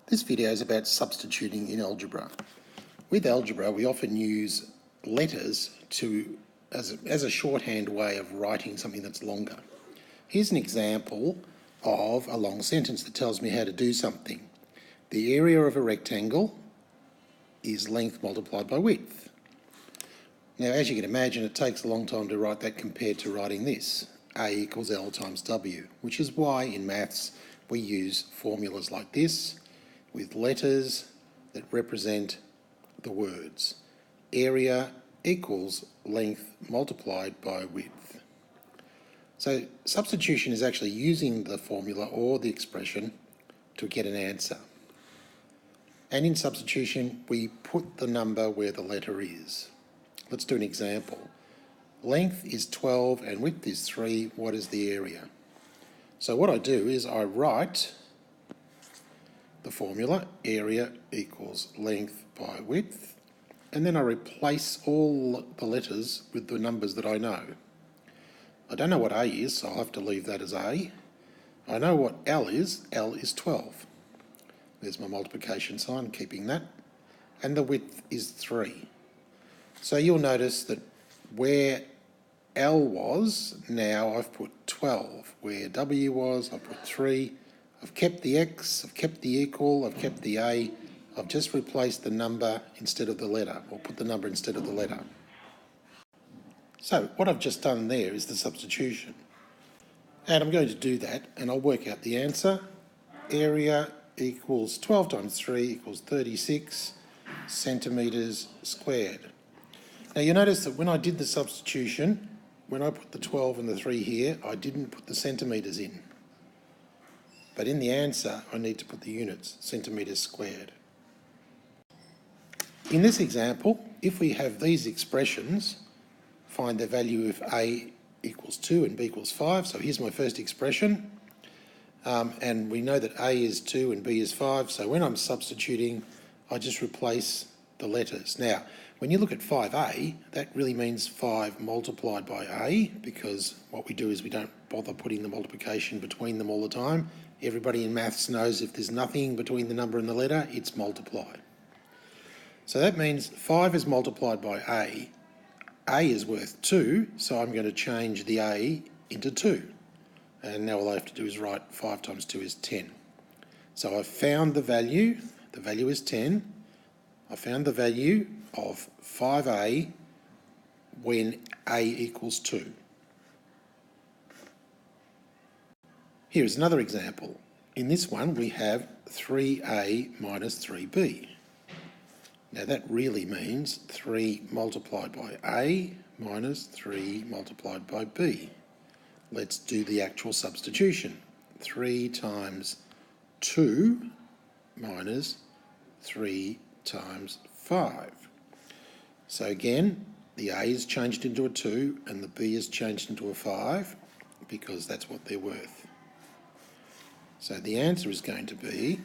This video is about substituting in algebra. With algebra, we often use letters as a shorthand way of writing something that's longer. Here's an example of a long sentence that tells me how to do something. The area of a rectangle is length multiplied by width. Now, as you can imagine, it takes a long time to write that compared to writing this, A equals L times W, which is why in maths we use formulas like this with letters that represent the words. Area equals length multiplied by width. So substitution is actually using the formula or the expression to get an answer. And in substitution, we put the number where the letter is. Let's do an example. Length is 12 and width is 3. What is the area? So what I do is I write the formula, area equals length by width, and then I replace all the letters with the numbers that I know. I don't know what A is, so I'll have to leave that as A. I know what L is 12. There's my multiplication sign, keeping that. And the width is 3. So you'll notice that where L was, now I've put 12. Where W was, I've put 3. I've kept the X, I've kept the equal, I've kept the A. I've just replaced the number instead of the letter, or put the number instead of the letter. So what I've just done there is the substitution. And I'm going to do that, and I'll work out the answer. Area equals 12 times 3 equals 36 centimetres squared. Now you notice that when I did the substitution, when I put the 12 and the 3 here, I didn't put the centimetres in. But in the answer, I need to put the units, centimetres squared. In this example, if we have these expressions, find the value if A equals 2 and B equals 5. So here's my first expression. And we know that A is 2 and B is 5. So when I'm substituting, I just replace the letters. Now, when you look at 5A, that really means 5 multiplied by A, because what we do is we don't bother putting the multiplication between them all the time. Everybody in maths knows if there's nothing between the number and the letter, it's multiplied. So that means 5 is multiplied by A. A is worth 2, so I'm going to change the A into 2. And now all I have to do is write 5 times 2 is 10. So I've found the value is 10. I found the value of 5A when A equals 2. Here is another example. In this one we have 3A minus 3B. Now that really means 3 multiplied by A minus 3 multiplied by B. Let's do the actual substitution. 3 times 2 minus 3 times 5. So again, the A is changed into a 2 and the B is changed into a 5 because that's what they're worth. So the answer is going to be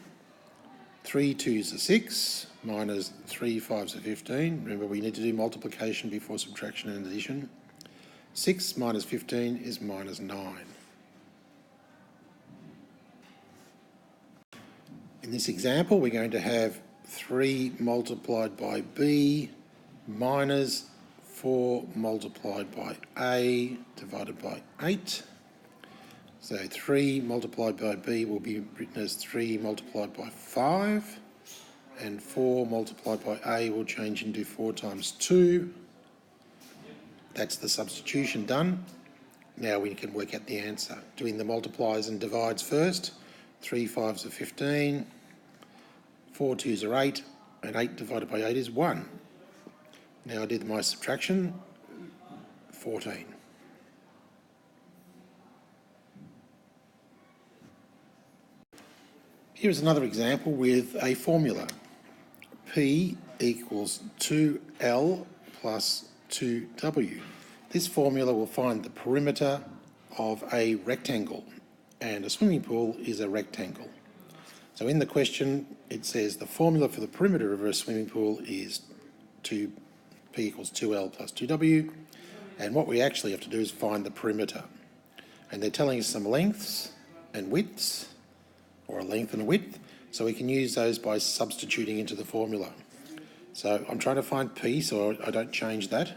3 2s are 6 minus 3 5s are 15. Remember, we need to do multiplication before subtraction and addition. 6 minus 15 is minus 9. In this example, we're going to have 3 multiplied by B minus 4 multiplied by A divided by 8. So 3 multiplied by B will be written as 3 multiplied by 5, and 4 multiplied by A will change into 4 times 2. That's the substitution done. Now we can work out the answer. Doing the multiplies and divides first. 3 5s are 15, 4 2s are 8, and 8 divided by 8 is 1. Now I did my subtraction, 14. Here's another example with a formula. P equals 2L plus 2W. This formula will find the perimeter of a rectangle, and a swimming pool is a rectangle. So in the question it says the formula for the perimeter of a swimming pool is P equals 2L plus 2W, and what we actually have to do is find the perimeter. And they're telling us some lengths and widths, or a length and a width, so we can use those by substituting into the formula. So I'm trying to find P so I don't change that.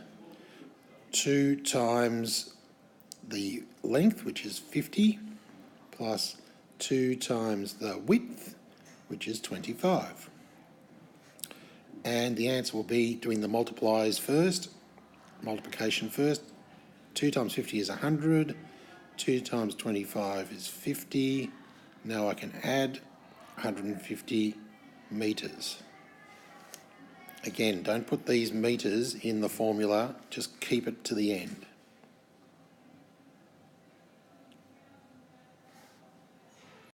2 times the length, which is 50, plus 2 times the width, which is 25. And the answer will be doing the multiplication first. 2 times 50 is 100, 2 times 25 is 50. Now I can add 150 metres. Again, don't put these metres in the formula, just keep it to the end.